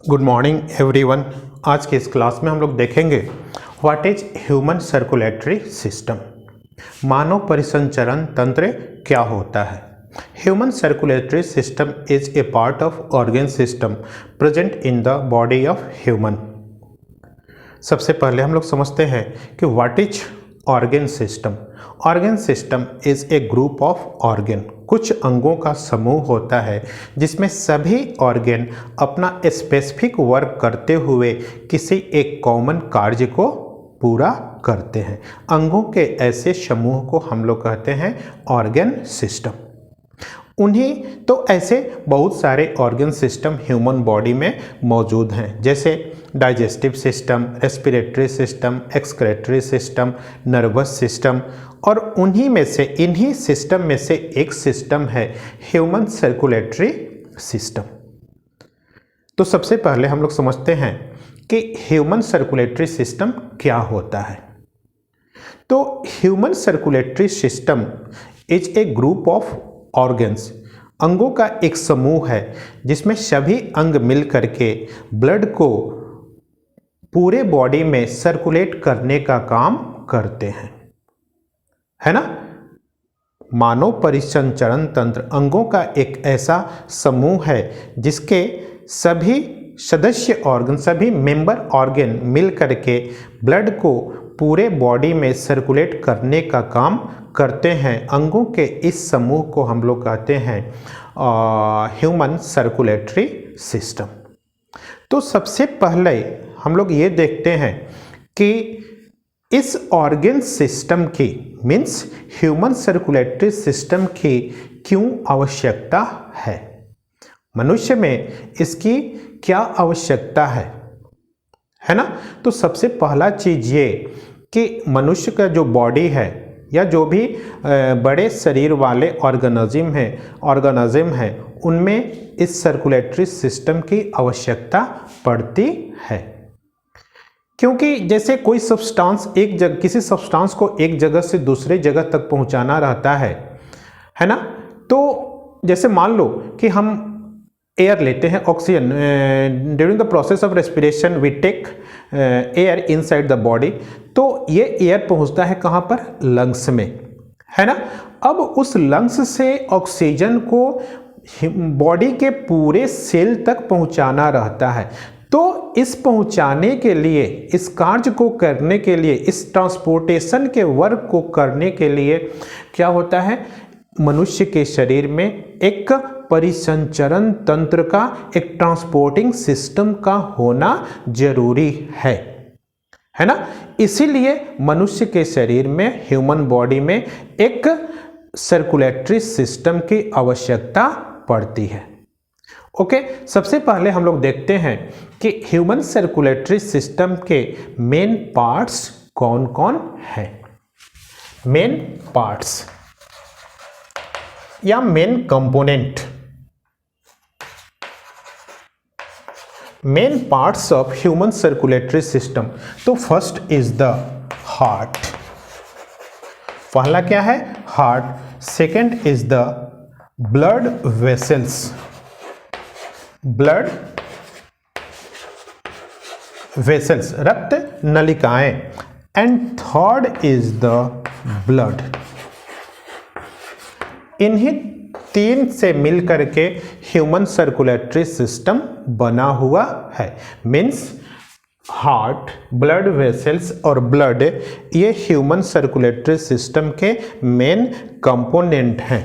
Good morning everyone. आज के इस क्लास में हम लोग देखेंगे what is human circulatory system. मानव परिसंचरण तंत्र क्या होता है। Human circulatory system is a part of organ system present in the body of human. सबसे पहले हम लोग समझते हैं कि what is organ system. Organ system is a group of organ. कुछ अंगों का समूह होता है जिसमें सभी ऑर्गन अपना स्पेसिफिक वर्क करते हुए किसी एक कॉमन कार्य को पूरा करते हैं। अंगों के ऐसे समूह को हम लोग कहते हैं ऑर्गन सिस्टम। उन्हीं तो ऐसे बहुत सारे ऑर्गन सिस्टम ह्यूमन बॉडी में मौजूद हैं, जैसे digestive system, respiratory system, excretory system, nervous system, और इन्हीं सिस्टम में से एक सिस्टम है ह्यूमन सर्कुलेटरी सिस्टम। तो सबसे पहले हम लोग समझते हैं कि ह्यूमन सर्कुलेटरी सिस्टम क्या होता है। तो human circulatory system is a group of organs. अंगों का एक समूह है जिसमें सभी अंग मिल करके ब्लड को पूरे बॉडी में सर्कुलेट करने का काम करते हैं, है ना। मानव परिसंचरण तंत्र अंगों का एक ऐसा समूह है जिसके सभी सदस्य ऑर्गन, सभी मेंबर ऑर्गन मिल करके ब्लड को पूरे बॉडी में सर्कुलेट करने का काम करते हैं। अंगों के इस समूह को हम लोग कहते हैं ह्यूमन सर्कुलेटरी सिस्टम। तो सबसे पहले हम लोग ये देखते हैं कि इस ऑर्गन सिस्टम की मीन्स ह्यूमन सर्कुलेटरी सिस्टम की क्यों आवश्यकता है। मनुष्य में इसकी क्या आवश्यकता है ना। तो सबसे पहला चीज ये कि मनुष्य का जो बॉडी है या जो भी बड़े शरीर वाले ऑर्गेनिज्म हैं उनमें इस सर्कुलेटरी सिस्टम की आवश्यकता पड़ती है, क्योंकि जैसे कोई सब्सटेंस किसी सब्सटेंस को एक जगह से दूसरे जगह तक पहुंचाना रहता है ना। तो जैसे मान लो कि हम एयर लेते हैं, oxygen. During the process of respiration we take air inside the body. तो ये एयर पहुंचता है कहाँ पर, लंग्स में, है ना। अब उस लंग्स से ऑक्सीजन को बॉडी के पूरे सेल तक पहुंचाना रहता है। तो इस पहुंचाने के लिए, इस कार्य को करने के लिए, इस ट्रांसपोर्टेशन के वर्क को करने के लिए क्या होता है, मनुष्य के शरीर में एक परिसंचरण तंत्र का, एक ट्रांसपोर्टिंग सिस्टम का होना जरूरी है ना। इसीलिए मनुष्य के शरीर में, ह्यूमन बॉडी में एक सर्कुलेटरी सिस्टम की आवश्यकता पड़ती है। ओके, सबसे पहले हम लोग देखते हैं कि ह्यूमन सर्कुलेटरी सिस्टम के मेन पार्ट्स कौन कौन हैं। मेन पार्ट्स या main component. Main parts of human circulatory system. तो फर्स्ट इज द हार्ट। पहला क्या है, heart. Second is the blood vessels, blood vessels, रक्त नलिकाएं। And third is the blood. इन्हीं तीन से मिलकर के ह्यूमन सर्कुलेटरी सिस्टम बना हुआ है। मीन्स हार्ट, ब्लड वेसल्स और ब्लड, ये ह्यूमन सर्कुलेटरी सिस्टम के मेन कंपोनेंट हैं।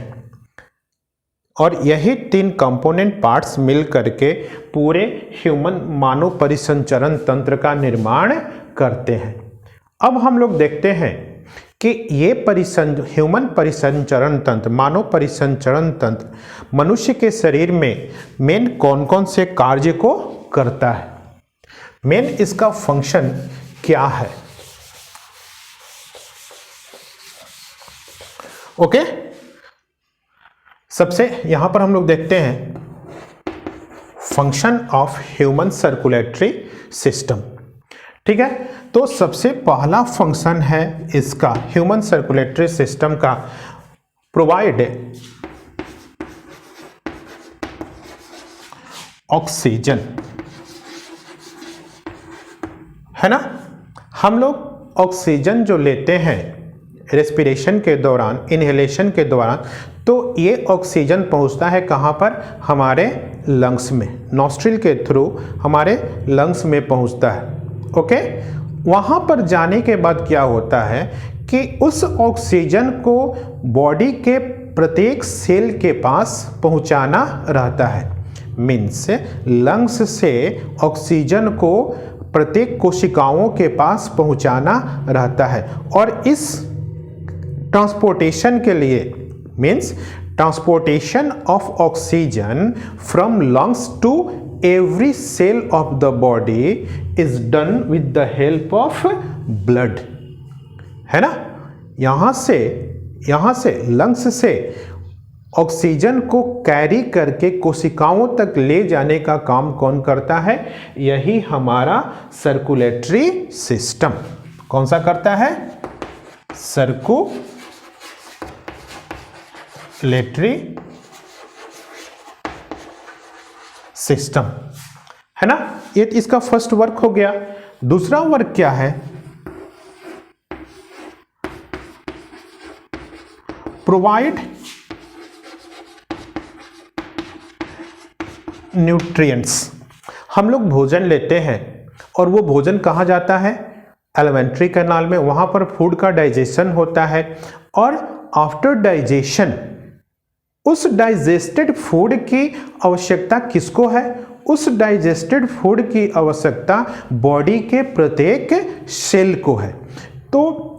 और यही तीन कंपोनेंट पार्ट्स मिल करके पूरे ह्यूमन मानव परिसंचरण तंत्र का निर्माण करते हैं। अब हम लोग देखते हैं कि ये ह्यूमन परिसंचरण तंत्र, मानव परिसंचरण तंत्र मनुष्य के शरीर में मेन कौन कौन से कार्य को करता है, मेन इसका फंक्शन क्या है। ओके, सबसे यहां पर हम लोग देखते हैं function of human circulatory system. ठीक है, तो सबसे पहला फंक्शन है इसका ह्यूमन सर्कुलेटरी सिस्टम का, प्रोवाइड ऑक्सीजन, है ना। हम लोग ऑक्सीजन जो लेते हैं रेस्पिरेशन के दौरान, इनहेलेशन के दौरान, तो ये ऑक्सीजन पहुंचता है कहाँ पर, हमारे लंग्स में, नॉस्ट्रिल के थ्रू हमारे लंग्स में पहुंचता है। ओके, वहाँ पर जाने के बाद क्या होता है कि उस ऑक्सीजन को बॉडी के प्रत्येक सेल के पास पहुंचाना रहता है। मीन्स लंग्स से ऑक्सीजन को प्रत्येक कोशिकाओं के पास पहुंचाना रहता है, और इस ट्रांसपोर्टेशन के लिए, means transportation of oxygen from lungs to every cell of the body is done with the help of blood, है ना। यहाँ से लंग्स से ऑक्सीजन को कैरी करके कोशिकाओं तक ले जाने का काम कौन करता है, यही हमारा सर्कुलेटरी सिस्टम। कौन सा करता है, सर्कुलेटरी सिस्टम, है ना। ये इसका फर्स्ट वर्क हो गया। दूसरा वर्क क्या है, प्रोवाइड न्यूट्रिएंट्स। हम लोग भोजन लेते हैं और वो भोजन कहाँ जाता है, एलिमेंट्री कैनाल में। वहाँ पर फूड का डाइजेशन होता है, और आफ्टर डाइजेशन उस डाइजेस्टेड फूड की आवश्यकता किसको है, उस डाइजेस्टेड फूड की आवश्यकता बॉडी के प्रत्येक सेल को है। तो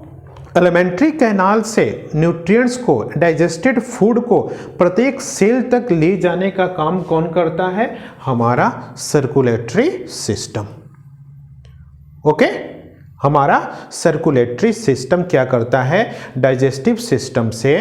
एलिमेंट्री कैनाल से न्यूट्रिएंट्स को, डाइजेस्टेड फूड को प्रत्येक सेल तक ले जाने का काम कौन करता है, हमारा सर्कुलेटरी सिस्टम। ओके, हमारा सर्कुलेटरी सिस्टम क्या करता है, डाइजेस्टिव सिस्टम से,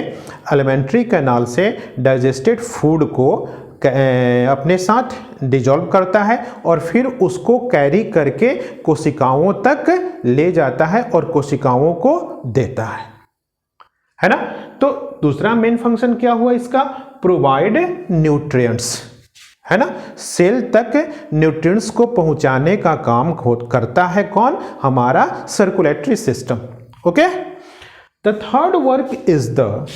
एलिमेंट्री कैनाल से डाइजेस्टेड फूड को अपने साथ डिजॉल्व करता है, और फिर उसको कैरी करके कोशिकाओं तक ले जाता है और कोशिकाओं को देता है ना। तो दूसरा मेन फंक्शन क्या हुआ इसका, प्रोवाइड न्यूट्रिएंट्स, है ना। सेल तक न्यूट्रिएंट्स को पहुंचाने का काम करता है कौन, हमारा circulatory system. Okay, the third work is the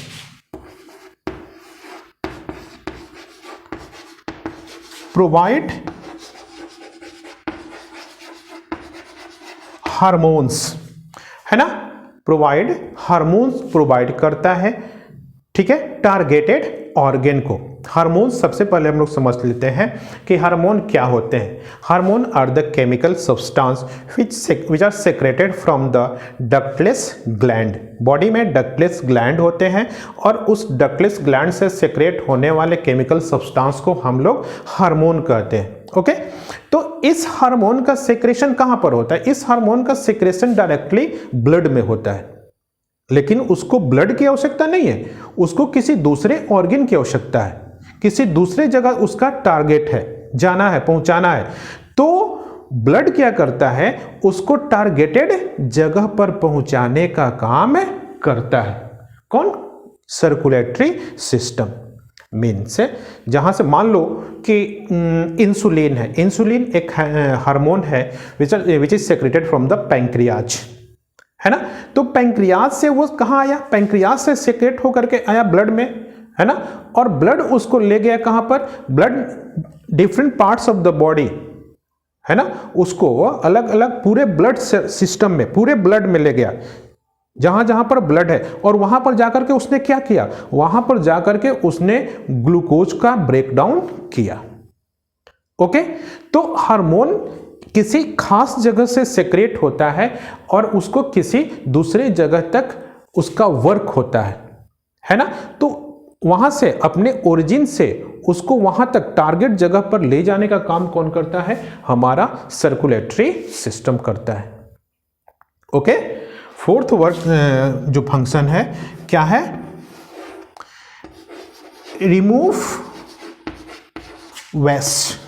provide hormones, है ना। प्रोवाइड हार्मोन्स प्रोवाइड करता है, ठीक है, टारगेटेड ऑर्गेन को। हार्मोन्स सबसे पहले हम लोग समझ लेते हैं कि हार्मोन क्या होते हैं। Hormone are the chemical substance which are secreted from the ductless gland. Body में डक्टलेस ग्लैंड होते हैं, और उस डक्टलेस ग्लैंड से सेक्रेट होने वाले केमिकल सब्सटेंस को हम लोग हार्मोन कहते हैं। ओके, तो इस हार्मोन का सेक्रेशन कहाँ पर होता है, इस हार्मोन का सेक्रेशन डायरेक्टली ब्लड में होता है, लेकिन उसको ब्लड की आवश्यकता नहीं है, उसको किसी दूसरे ऑर्गन की आवश्यकता है, किसी दूसरे जगह उसका टारगेट है, जाना है, पहुंचाना है। तो ब्लड क्या करता है, उसको टारगेटेड जगह पर पहुंचाने का काम करता है कौन, सर्कुलेटरी सिस्टम। मीन्स जहां से मान लो कि इंसुलिन है, इंसुलिन एक हार्मोन है which is secreted from the pancreas, है ना। तो पैंक्रियाज से वो कहाँ आया, पैंक्रियाज से सेक्रेट होकर के आया ब्लड में, है ना। और ब्लड उसको ले गया कहाँ पर, blood different parts of the body, है ना, उसको अलग अलग पूरे ब्लड सिस्टम में, पूरे ब्लड में ले गया, जहां जहां पर ब्लड है। और वहां पर जाकर के उसने क्या किया, वहां पर जाकर के उसने ग्लूकोज का ब्रेकडाउन किया। ओके, तो हार्मोन किसी खास जगह से सेक्रेट होता है और उसको किसी दूसरे जगह तक उसका वर्क होता है ना। तो वहां से अपने ओरिजिन से उसको वहां तक टारगेट जगह पर ले जाने का काम कौन करता है, हमारा सर्कुलेटरी सिस्टम करता है। ओके, फोर्थ वर्क जो फंक्शन है क्या है, रिमूव वेस्ट।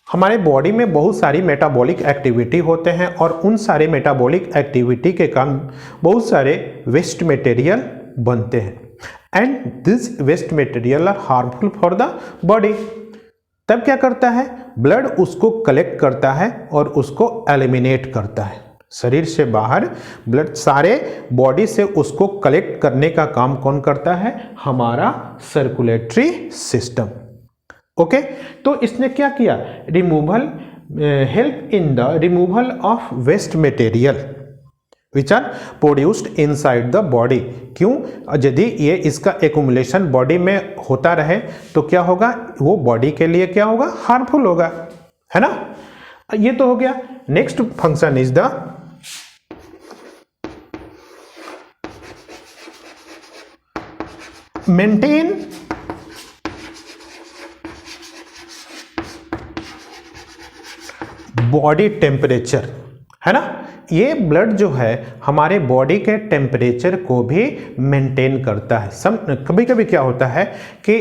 हमारे बॉडी में बहुत सारी मेटाबॉलिक एक्टिविटी होते हैं, और उन सारे मेटाबॉलिक एक्टिविटी के कारण बहुत सारे वेस्ट मटेरियल बनते हैं। And this waste material are harmful for the body. तब क्या करता है, ब्लड उसको कलेक्ट करता है और उसको एलिमिनेट करता है। शरीर से बाहर ब्लड सारे बॉडी से उसको कलेक्ट करने का काम कौन करता है, हमारा सर्कुलेटरी सिस्टम। ओके, तो इसने क्या किया, removal, help in the removal of waste material which are produced inside the body. क्यों, यदि ये इसका एक्यूमुलेशन बॉडी में होता रहे तो क्या होगा, वो बॉडी के लिए क्या होगा, हार्मफुल होगा, है ना। ये तो हो गया। Next function is the maintain body temperature, है ना। ये ब्लड जो है हमारे बॉडी के टेम्परेचर को भी मेंटेन करता है। कभी कभी क्या होता है कि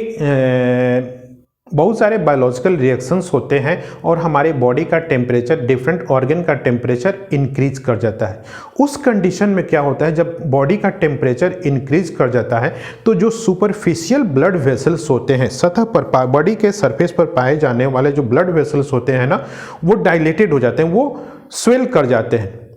बहुत सारे बायोलॉजिकल रिएक्शंस होते हैं और हमारे बॉडी का टेम्परेचर, डिफरेंट ऑर्गन का टेम्परेचर इंक्रीज कर जाता है। उस कंडीशन में क्या होता है, जब बॉडी का टेम्परेचर इंक्रीज कर जाता है तो जो सुपरफिशियल ब्लड वेसल्स होते हैं, सतह पर बॉडी के सरफेस पर पाए जाने वाले जो ब्लड वेसल्स होते हैं ना, वो डायलेटेड हो जाते हैं, वो स्वेल कर जाते हैं,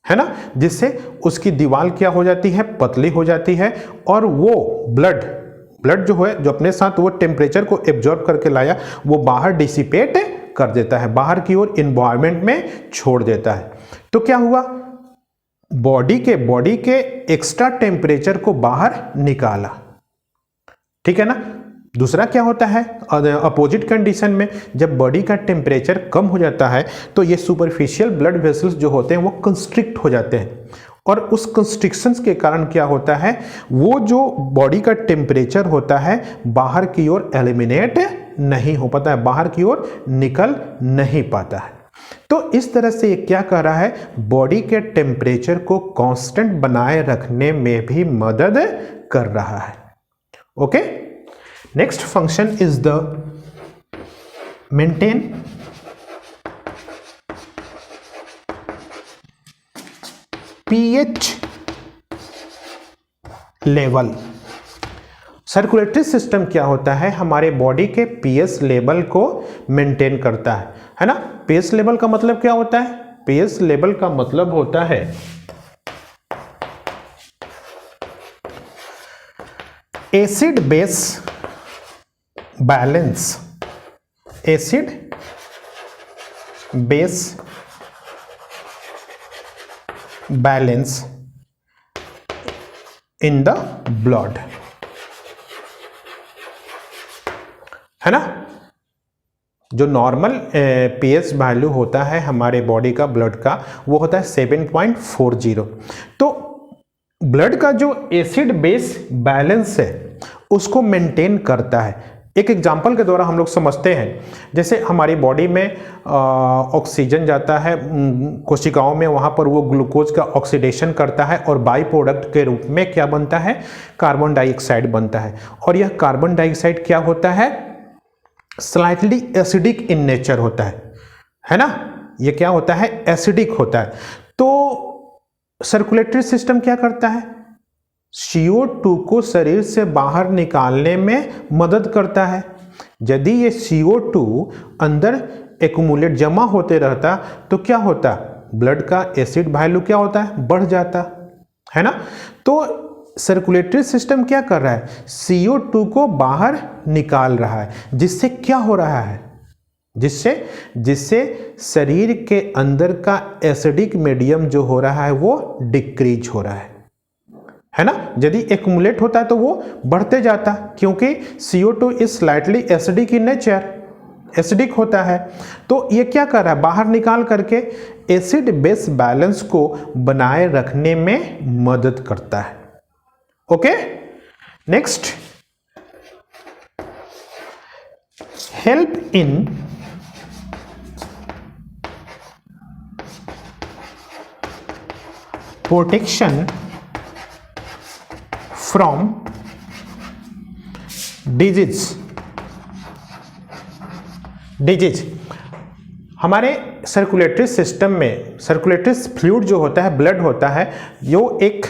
है ना, जिससे उसकी दीवार क्या हो जाती है, पतली हो जाती है और वो ब्लड जो है, जो अपने साथ वो टेम्परेचर को एब्जॉर्ब करके लाया, वो बाहर डिसिपेट कर देता है, बाहर की ओर एनवायरनमेंट में छोड़ देता है। तो क्या हुआ, बॉडी के एक्स्ट्रा टेम्परेचर को बाहर निकाला, ठीक है ना। दूसरा क्या होता है, अपोजिट कंडीशन में जब बॉडी का टेम्परेचर कम हो जाता है तो ये सुपरफिशियल ब्लड वेसल्स जो होते हैं वो कंस्ट्रिक्ट हो जाते हैं और उस कंस्ट्रिक्शंस के कारण क्या होता है, वो जो बॉडी का टेम्परेचर होता है बाहर की ओर एलिमिनेट नहीं हो पाता है, बाहर की ओर निकल नहीं पाता है। तो इस तरह से ये क्या कर रहा है, बॉडी के टेम्परेचर को कांस्टेंट बनाए रखने में भी मदद कर रहा है। Okay, next function is the maintain pH level. Circulatory system क्या होता है, हमारे बॉडी के पीएच लेवल को मेंटेन करता है ना। पीएच लेवल का मतलब क्या होता है, पीएच लेवल का मतलब होता है acid base balance, acid base balance in the blood, है ना। जो नॉर्मल पीएच वैल्यू होता है हमारे बॉडी का, ब्लड का, वो होता है 7.40। तो ब्लड का जो एसिड बेस बैलेंस है उसको मेंटेन करता है। एक एग्जाम्पल के द्वारा हम लोग समझते हैं, जैसे हमारी बॉडी में ऑक्सीजन जाता है कोशिकाओं में, वहाँ पर वो ग्लूकोज का ऑक्सीडेशन करता है और बाई प्रोडक्ट के रूप में क्या बनता है, कार्बन डाइऑक्साइड बनता है। और यह कार्बन डाइऑक्साइड क्या होता है, स्लाइटली एसिडिक इन नेचर होता है ना। ये क्या होता है, एसिडिक होता है। तो सर्कुलेटरी सिस्टम क्या करता है, CO2 को शरीर से बाहर निकालने में मदद करता है। यदि ये CO2 अंदर एक्यूमुलेट जमा होते रहता तो क्या होता, ब्लड का एसिड वैल्यू क्या होता है, बढ़ जाता, है ना। तो सर्कुलेटरी सिस्टम क्या कर रहा है, CO2 को बाहर निकाल रहा है, जिससे क्या हो रहा है, जिससे शरीर के अंदर का एसिडिक मीडियम जो हो रहा है वो डिक्रीज हो रहा है ना। यदि एक्यूमुलेट होता है तो वो बढ़ते जाता, क्योंकि CO2 is slightly acidic in nature, acidic होता है। तो ये क्या कर रहा है, बाहर निकाल करके एसिड बेस बैलेंस को बनाए रखने में मदद करता है। Okay, next, help in protection from disease. हमारे सर्कुलेटरी सिस्टम में सर्कुलेटरी फ्लूइड जो होता है, ब्लड होता है, जो एक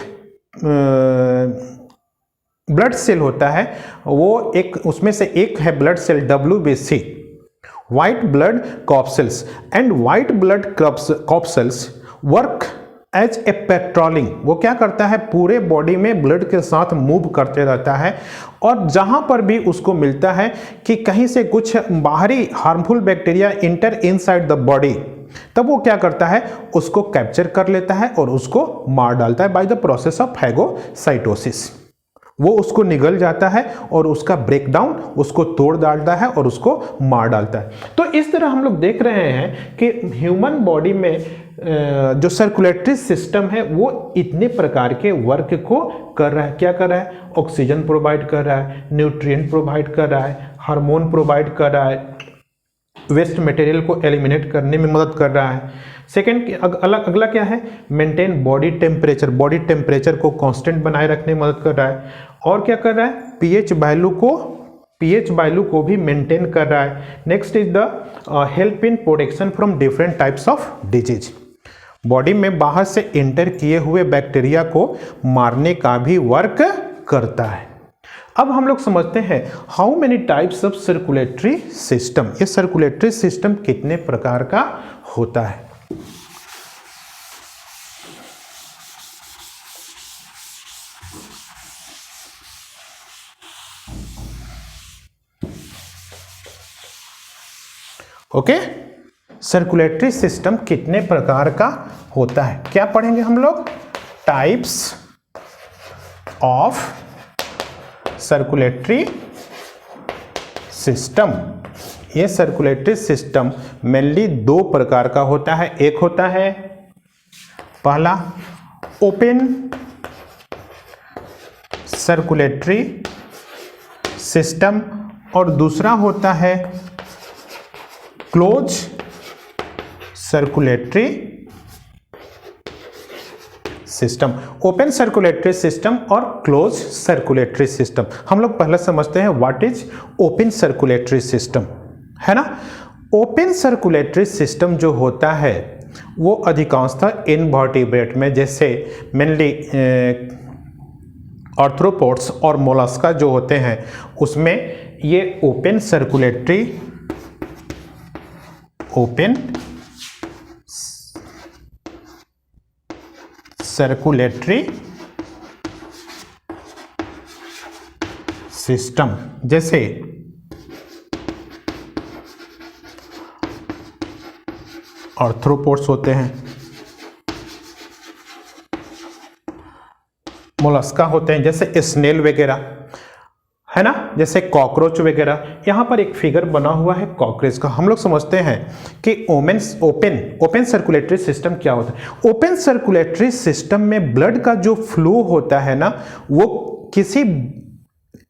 ब्लड सेल होता है वो एक, उसमें से एक है blood cell WBC, white blood corpuscles, and white blood corpuscles work as a patrolling. वो क्या करता है, पूरे बॉडी में ब्लड के साथ मूव करते रहता है, और जहां पर भी उसको मिलता है कि कहीं से कुछ बाहरी harmful bacteria inter inside the body, तब वो क्या करता है, उसको कैप्चर कर लेता है और उसको मार डालता है by the process of phagocytosis. वो उसको निगल जाता है और उसका ब्रेकडाउन उसको तोड़ डालता है और उसको मार डालता है। तो इस तरह हम लोग देख रहे हैं कि ह्यूमन बॉडी में जो सर्कुलेटरी सिस्टम है वो इतने प्रकार के वर्क को कर रहा है। क्या कर रहा है, ऑक्सीजन प्रोवाइड कर रहा है, न्यूट्रिएंट प्रोवाइड कर रहा है, हार्मोन प्रोवाइड कर रहा है, वेस्ट मटेरियल को एलिमिनेट करने में मदद कर रहा है। सेकेंड, अगला क्या है, मेंटेन बॉडी टेम्परेचर को कांस्टेंट बनाए रखने में मदद कर रहा है। और क्या कर रहा है, पीएच वैल्यू को भी मेंटेन कर रहा है। Next is the help in protection from different types of disease. Body में बाहर से इंटर किए हुए बैक्टीरिया को मारने का भी वर्क करता है। अब हम लोग समझते हैं how many types of circulatory system, ये सर्कुलेटरी सिस्टम कितने प्रकार का होता है। ओके, सर्कुलेटरी सिस्टम कितने प्रकार का होता है, क्या पढ़ेंगे हम लोग, टाइप्स ऑफ सर्कुलेटरी सिस्टम। ये सर्कुलेटरी सिस्टम मेनली दो प्रकार का होता है। एक होता है पहला ओपन सर्कुलेटरी सिस्टम और दूसरा होता है close circulatory system. Open circulatory system और क्लोज सर्कुलेटरी सिस्टम। हम लोग पहले समझते हैं what is open circulatory system, है ना। ओपन सर्कुलेटरी सिस्टम जो होता है वो अधिकांशतः इनवर्टिब्रेट में, जैसे मेनली आर्थ्रोपोड्स और मोलस्का जो होते हैं उसमें ये ओपन सर्कुलेटरी सिस्टम, जैसे आर्थ्रोपोड्स होते हैं, मोलस्का होते हैं जैसे स्नेल वगैरह, है ना, जैसे कॉकरोच वगैरह। यहाँ पर एक फिगर बना हुआ है कॉकरोच का। हम लोग समझते हैं कि ओपन सर्कुलेटरी सिस्टम क्या होता है। ओपन सर्कुलेटरी सिस्टम में ब्लड का जो फ्लो होता है ना, वो किसी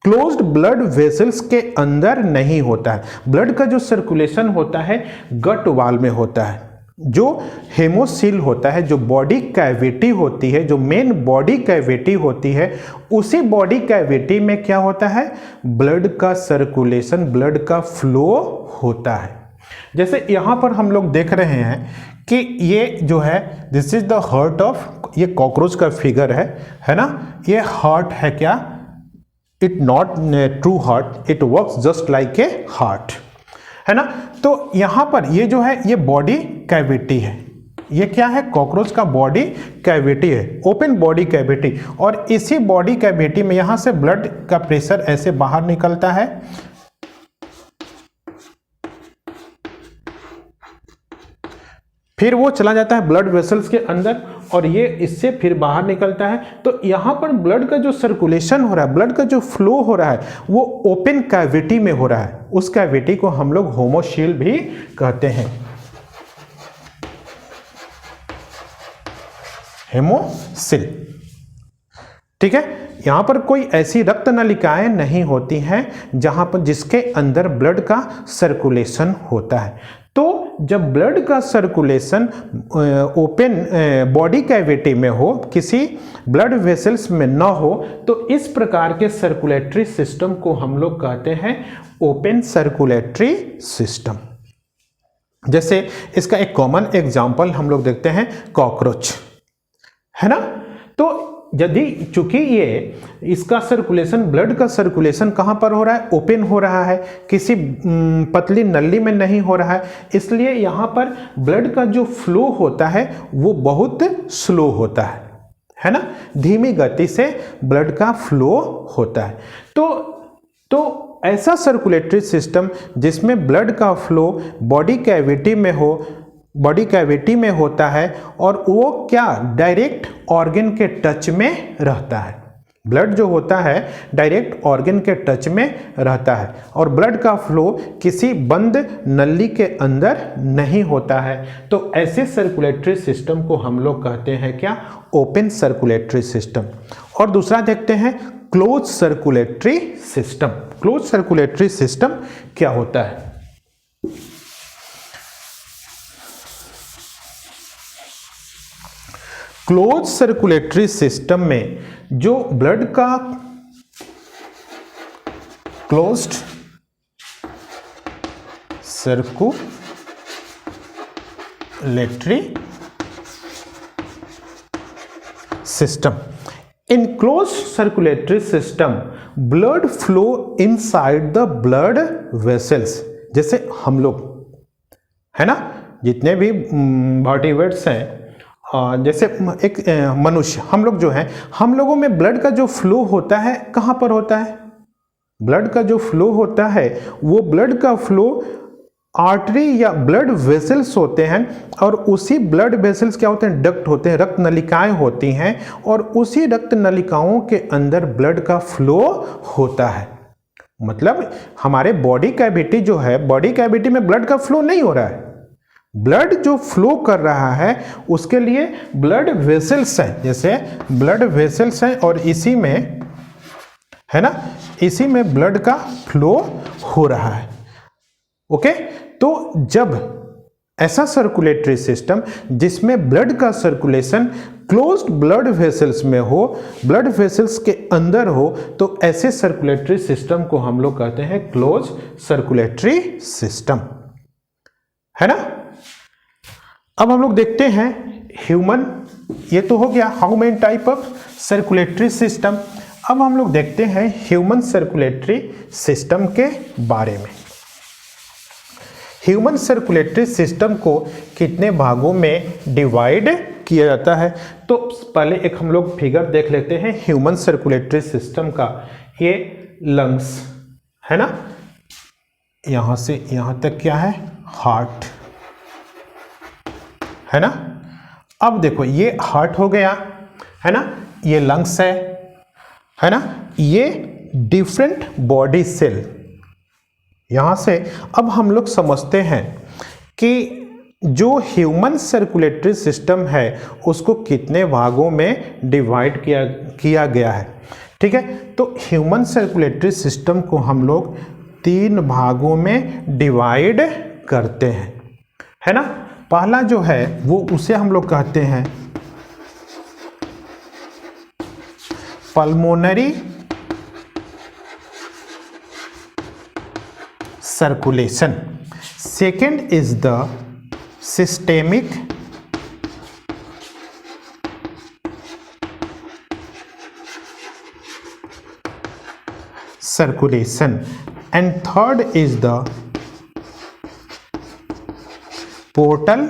क्लोज्ड ब्लड वेसल्स के अंदर नहीं होता है। ब्लड का जो सर्कुलेशन होता है गट वाल में होता है। जो हेमोसील होता है, जो बॉडी कैविटी होती है, जो मेन बॉडी कैविटी होती है, उसी बॉडी कैविटी में क्या होता है, ब्लड का सर्कुलेशन, ब्लड का फ्लो होता है। जैसे यहाँ पर हम लोग देख रहे हैं कि ये जो है this is the heart of, ये कॉकरोच का फिगर है ना। ये हार्ट है क्या, it not true heart, it works just like a heart, है ना। तो यहां पर ये जो है ये बॉडी कैविटी है। ये क्या है, कॉकरोच का बॉडी कैविटी है, ओपन बॉडी कैविटी। और इसी बॉडी कैविटी में यहां से ब्लड का प्रेशर ऐसे बाहर निकलता है, फिर वो चला जाता है ब्लड वेसल्स के अंदर और ये इससे फिर बाहर निकलता है। तो यहाँ पर ब्लड का जो सर्कुलेशन हो रहा है, ब्लड का जो फ्लो हो रहा है, वो ओपन कैविटी में हो रहा है। उस कैविटी को हम लोग होमोसील भी कहते हैं, हेमोसील, ठीक है। यहाँ पर कोई ऐसी रक्त नलिकाएं नहीं होती हैं जहां पर जिसके अंदर ब्लड का सर्कुलेशन होता है। तो जब ब्लड का सर्कुलेशन ओपन बॉडी कैविटी में हो, किसी ब्लड वेसल्स में ना हो, तो इस प्रकार के सर्कुलेटरी सिस्टम को हम लोग कहते हैं ओपन सर्कुलेटरी सिस्टम। जैसे इसका एक कॉमन एग्जांपल हम लोग देखते हैं कॉकरोच, है ना। तो यदि चूंकि ये इसका सर्कुलेशन, ब्लड का सर्कुलेशन कहाँ पर हो रहा है, ओपन हो रहा है, किसी पतली नली में नहीं हो रहा है, इसलिए यहाँ पर ब्लड का जो फ्लो होता है वो बहुत स्लो होता है ना, धीमी गति से ब्लड का फ्लो होता है। तो ऐसा सर्कुलेटरी सिस्टम जिसमें ब्लड का फ्लो बॉडी कैविटी में होता है और वो क्या डायरेक्ट ऑर्गन के टच में रहता है। ब्लड जो होता है डायरेक्ट ऑर्गन के टच में रहता है और ब्लड का फ्लो किसी बंद नली के अंदर नहीं होता है। तो ऐसे सर्कुलेटरी सिस्टम को हम लोग कहते हैं क्या, ओपन सर्कुलेटरी सिस्टम। और दूसरा देखते हैं close circulatory system. Close circulatory system क्या होता है? क्लोज सर्कुलेटरी सिस्टम में जो ब्लड का closed circulatory system, in close circulatory system blood flow inside the blood vessels. जैसे हम लोग है ना, जितने भी वर्टिब्रेट्स हैं, जैसे एक मनुष्य, हम लोग जो हैं, हम लोगों में ब्लड का जो फ्लो होता है कहाँ पर होता है? ब्लड का जो फ्लो होता है वो ब्लड का फ्लो आर्टरी या ब्लड वेसल्स होते हैं और उसी ब्लड वेसल्स क्या होते हैं, डक्ट होते हैं, रक्त नलिकाएं होती हैं और उसी रक्त नलिकाओं के अंदर ब्लड का फ्लो होता है। मतलब हमारे बॉडी कैविटी जो है, बॉडी कैविटी में ब्लड का फ्लो नहीं हो रहा है, ब्लड जो फ्लो कर रहा है उसके लिए ब्लड वेसल्स हैं, जैसे ब्लड वेसल्स हैं और इसी में है ना, इसी में ब्लड का फ्लो हो रहा है। ओके, तो जब ऐसा सर्कुलेटरी सिस्टम जिसमें ब्लड का सर्कुलेशन क्लोज्ड ब्लड वेसल्स में हो, ब्लड वेसल्स के अंदर हो, तो ऐसे सर्कुलेटरी सिस्टम को हम लोग कहते हैं क्लोज सर्कुलेटरी सिस्टम, है ना। अब हम लोग देखते हैं ह्यूमन, ये तो हो गया how many type of circulatory system. अब हम लोग देखते हैं ह्यूमन सर्कुलेटरी सिस्टम के बारे में। ह्यूमन सर्कुलेटरी सिस्टम को कितने भागों में डिवाइड किया जाता है? तो पहले एक हम लोग फिगर देख लेते हैं ह्यूमन सर्कुलेटरी सिस्टम का। ये लंग्स है ना, यहां से यहां तक क्या है, हार्ट है ना। अब देखो ये हार्ट हो गया है ना, ये लंग्स है ना, ये डिफरेंट बॉडी सेल। यहां से अब हम लोग समझते हैं कि जो ह्यूमन सर्कुलेटरी सिस्टम है उसको कितने भागों में डिवाइड किया गया है। ठीक है, तो ह्यूमन सर्कुलेटरी सिस्टम को हम लोग 3 भागों में डिवाइड करते हैं, है ना। पहला जो है वो उसे हम लोग कहते हैं pulmonary circulation. Second is the systemic circulation and third is the portal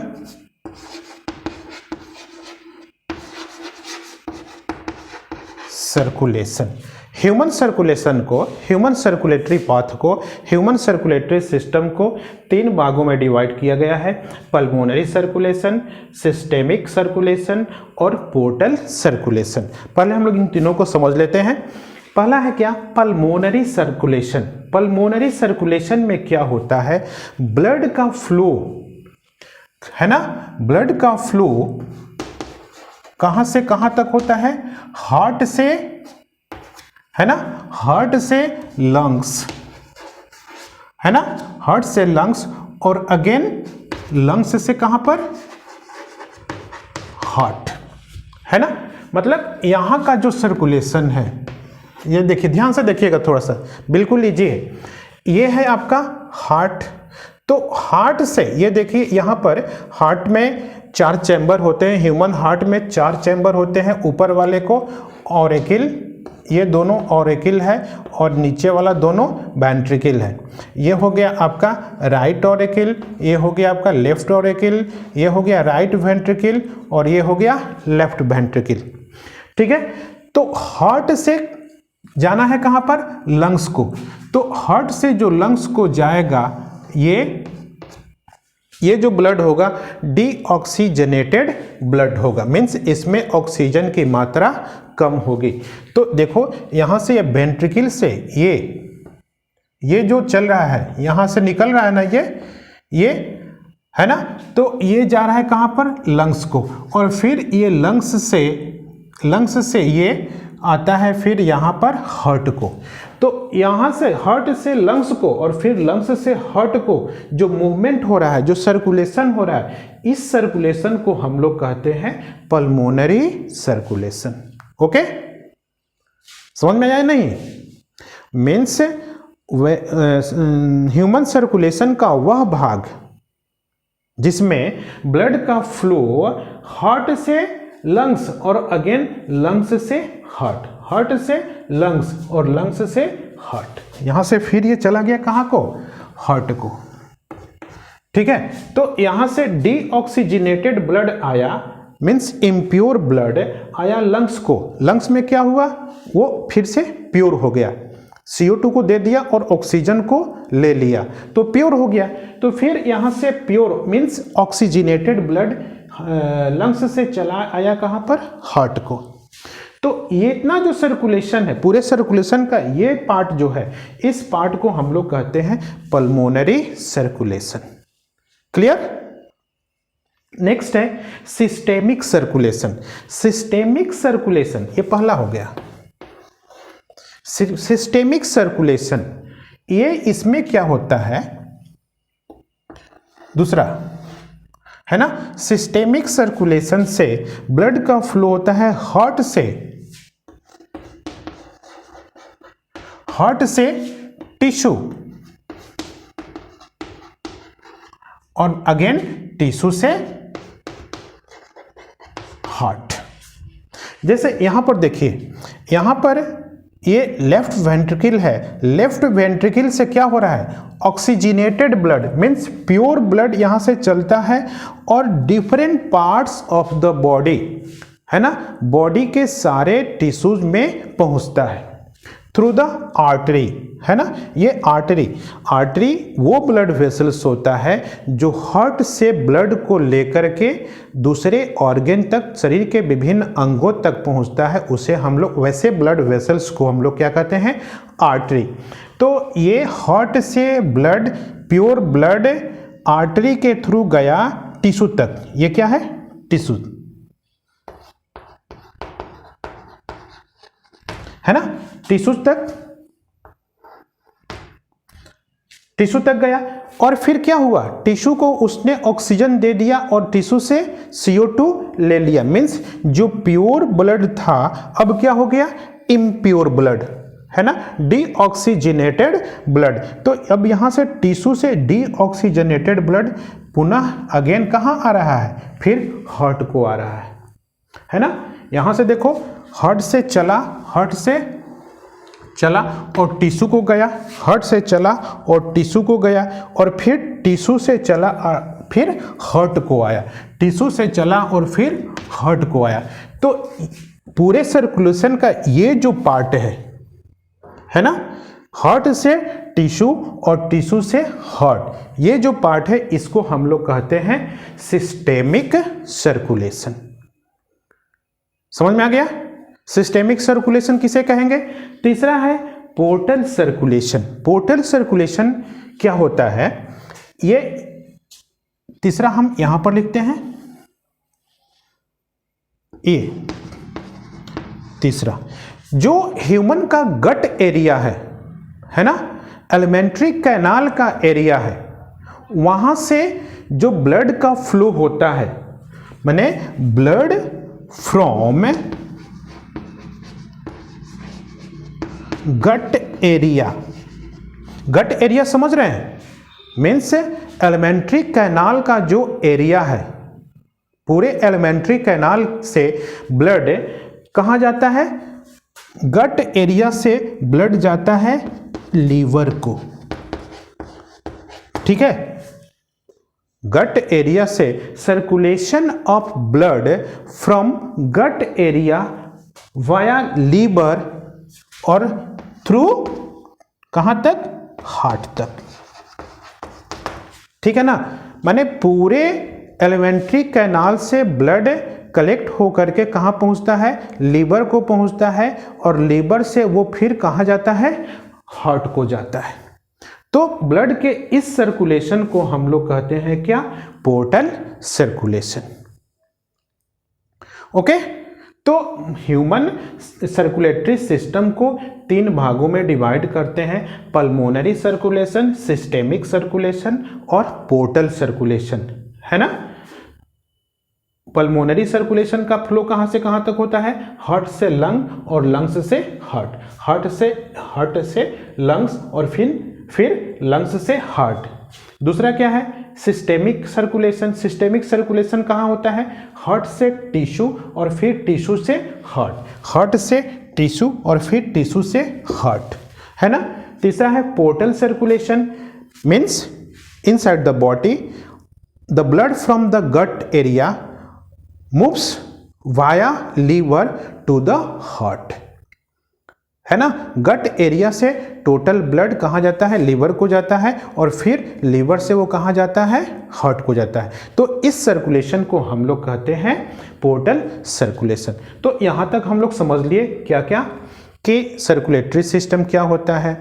circulation. Human circulation को, ह्यूमन सर्कुलेटरी पाथ को, ह्यूमन सर्कुलेटरी सिस्टम को 3 भागों में डिवाइड किया गया है, पल्मोनरी सर्कुलेशन, सिस्टेमिक सर्कुलेशन और पोर्टल सर्कुलेशन। पहले हम लोग इन तीनों को समझ लेते हैं। पहला है क्या, पल्मोनरी सर्कुलेशन। पल्मोनरी सर्कुलेशन में क्या होता है, ब्लड का फ्लो है ना, ब्लड का फ्लो कहां से कहां तक होता है, हार्ट से है ना, हार्ट से लंग्स है ना, हार्ट से लंग्स और अगेन लंग्स से कहां पर, हार्ट है ना। मतलब यहां का जो सर्कुलेशन है, ये देखिए ध्यान से देखिएगा थोड़ा सा, बिल्कुल लीजिए, ये है आपका हार्ट। तो हार्ट से ये देखिए यहाँ पर हार्ट में 4 चैम्बर होते हैं। ह्यूमन हार्ट में 4 चैम्बर होते हैं, ऊपर वाले को ऑरिकल, ये दोनों ऑरिकल है, और नीचे वाला दोनों वेंट्रिकल है। ये हो गया आपका राइट ऑरिकल, ये हो गया आपका लेफ्ट ऑरिकल, ये हो गया राइट वेंट्रिकल, और ये हो गया लेफ्ट वेंट्रिकल। ठीक है, तो हार्ट से जाना है कहाँ पर? लंग्स को। तो हार्ट से जो लंग्स को जाएगा, ये जो ब्लड होगा डीऑक्सीजनेटेड ब्लड होगा, मीन्स इसमें ऑक्सीजन की मात्रा कम होगी। तो देखो यहाँ से ये वेंट्रिकल से ये जो चल रहा है, यहाँ से निकल रहा है ना, ये है ना, तो ये जा रहा है कहाँ पर? लंग्स को, और फिर ये लंग्स से ये आता है फिर यहाँ पर हार्ट को। तो यहाँ से हार्ट से लंग्स को और फिर लंग्स से हार्ट को जो मूवमेंट हो रहा है, जो सर्कुलेशन हो रहा है, इस सर्कुलेशन को हम लोग कहते हैं पल्मोनरी सर्कुलेशन। ओके, समझ में आया नहीं? मीन्स ह्यूमन सर्कुलेशन का वह भाग जिसमें ब्लड का फ्लो हार्ट से लंग्स और अगेन लंग्स से हार्ट, हार्ट से लंग्स और लंग्स से हार्ट, यहां से फिर ये चला गया कहां को? हार्ट को। ठीक है, तो यहां से डीऑक्सीजनेटेड ब्लड आया, मीन्स इम्प्योर ब्लड आया लंग्स को। लंग्स में क्या हुआ? वो फिर से प्योर हो गया, CO2 को दे दिया और ऑक्सीजन को ले लिया, तो प्योर हो गया। तो फिर यहां से pure means oxygenated blood lungs से चला आया कहां पर? हार्ट को। तो ये इतना जो सर्कुलेशन है, पूरे सर्कुलेशन का ये पार्ट जो है, इस पार्ट को हम लोग कहते हैं पल्मोनरी सर्कुलेशन। क्लियर? नेक्स्ट है सिस्टेमिक सर्कुलेशन। सिस्टेमिक सर्कुलेशन ये पहला हो गया। सिस्टेमिक सर्कुलेशन ये इसमें क्या होता है? दूसरा है ना, सिस्टेमिक सर्कुलेशन से ब्लड का फ्लो होता है हार्ट से टिश्यू और अगेन टिश्यू से हार्ट। जैसे यहां पर देखिए, यहां पर ये लेफ्ट वेंट्रिकल है, लेफ्ट वेंट्रिकल से क्या हो रहा है? Oxygenated blood means pure blood यहां से चलता है और different parts of the body, है ना, बॉडी के सारे टिश्यूज में पहुंचता है थ्रू द आर्टरी, है ना। ये आर्टरी वो ब्लड वेसल्स होता है जो हार्ट से ब्लड को लेकर के दूसरे ऑर्गन तक, शरीर के विभिन्न अंगों तक पहुंचता है, उसे हम लोग, वैसे ब्लड वेसल्स को हम लोग क्या कहते हैं? आर्टरी। तो ये हार्ट से ब्लड, प्योर ब्लड आर्टरी के थ्रू गया टिश्यू तक। ये क्या है? टिश्यू, है ना, टिश्यू तक गया और फिर क्या हुआ? टिश्यू को उसने ऑक्सीजन दे दिया और टिश्यू से CO2 ले लिया, मीन्स जो प्योर ब्लड था अब क्या हो गया? इम्प्योर ब्लड, है ना, डीऑक्सीजनेटेड ब्लड। तो अब यहां से टिश्यू से डीऑक्सीजनेटेड ब्लड पुनः अगेन कहां आ रहा है? फिर हार्ट को आ रहा है ना। यहां से देखो, हार्ट से चला, हार्ट से चला और टिश्यू को गया, हार्ट से चला और टिश्यू को गया और फिर टिश्यू से चला फिर हार्ट को आया, टिश्यू से चला और फिर हार्ट को आया। तो पूरे सर्कुलेशन का ये जो पार्ट है ना, हार्ट से टिश्यू और टिश्यू से हार्ट, ये जो पार्ट है इसको हम लोग कहते हैं सिस्टेमिक सर्कुलेशन। समझ में आ गया? सिस्टेमिक सर्कुलेशन किसे कहेंगे? तीसरा है पोर्टल सर्कुलेशन। पोर्टल सर्कुलेशन क्या होता है? ये तीसरा हम यहां पर लिखते हैं, ये तीसरा जो ह्यूमन का गट एरिया है ना, एलिमेंट्री कैनाल का एरिया है, वहां से जो ब्लड का फ्लो होता है, माने blood from gut area, gut area समझ रहे हैं? मीन्स एलिमेंट्री कैनाल का जो एरिया है, पूरे एलिमेंट्री कैनाल से ब्लड कहाँ जाता है? गट एरिया से ब्लड जाता है लीवर को, ठीक है। गट एरिया से circulation of blood from gut area via liver और थ्रू कहां तक? हार्ट तक, ठीक है ना। माने पूरे एलिमेंट्री कैनाल से ब्लड कलेक्ट होकर के कहां पहुंचता है? लीवर को पहुंचता है, और लीवर से वो फिर कहां जाता है? हार्ट को जाता है। तो ब्लड के इस सर्कुलेशन को हम लोग कहते हैं क्या? Portal circulation. ओके, तो ह्यूमन सर्कुलेटरी सिस्टम को 3 भागों में डिवाइड करते हैं, पल्मोनरी सर्कुलेशन, सिस्टेमिक सर्कुलेशन और पोर्टल सर्कुलेशन, है ना। पल्मोनरी सर्कुलेशन का फ्लो कहां से कहां तक होता है? हार्ट से लंग और लंग्स से हार्ट, हार्ट से लंग्स और फिर लंग्स से हार्ट। दूसरा क्या है? Systemic circulation. सिस्टेमिक सर्कुलेशन कहाँ होता है? हार्ट से टिश्यू और फिर टिश्यू से हार्ट, हार्ट से टिश्यू और फिर टिश्यू से हार्ट, है ना। तीसरा है portal circulation, means inside the body the blood from the gut area moves via liver to the heart, है ना। गट एरिया से टोटल ब्लड कहाँ जाता है? लीवर को जाता है, और फिर लीवर से वो कहाँ जाता है? हार्ट को जाता है। तो इस सर्कुलेशन को हम लोग कहते हैं पोर्टल सर्कुलेशन। तो यहाँ तक हम लोग समझ लिए क्या क्या कि सर्कुलेटरी सिस्टम क्या होता है,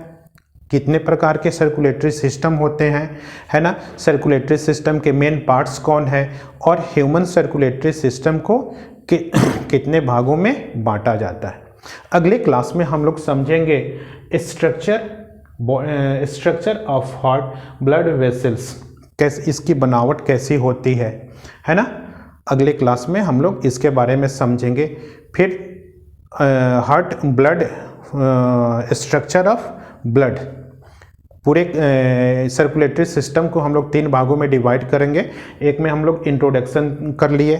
कितने प्रकार के सर्कुलेटरी सिस्टम होते हैं, है ना। सर्कुलेटरी सिस्टम के मेन पार्ट्स कौन है, और ह्यूमन सर्कुलेटरी सिस्टम को कितने भागों में बांटा जाता है। अगले क्लास में हम लोग समझेंगे structure of heart, blood vessels, कैसे इसकी बनावट कैसी होती है ना। अगले क्लास में हम लोग इसके बारे में समझेंगे। फिर heart blood structure of blood, पूरे सर्कुलेटरी सिस्टम को हम लोग 3 भागों में डिवाइड करेंगे। एक में हम लोग इंट्रोडक्शन कर लिए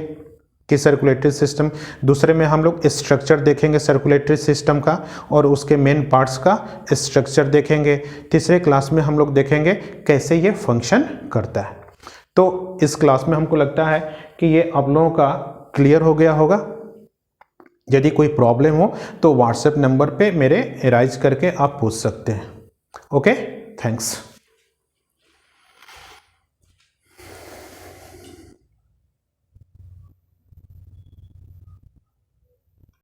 कि सर्कुलेटरी सिस्टम, दूसरे में हम लोग स्ट्रक्चर देखेंगे सर्कुलेटरी सिस्टम का और उसके मेन पार्ट्स का स्ट्रक्चर देखेंगे। तीसरे क्लास में हम लोग देखेंगे कैसे ये फंक्शन करता है। तो इस क्लास में हमको लगता है कि ये आप लोगों का क्लियर हो गया होगा। यदि कोई प्रॉब्लम हो तो व्हाट्सएप नंबर पे मेरे राइज करके आप पूछ सकते हैं। Okay, thanks.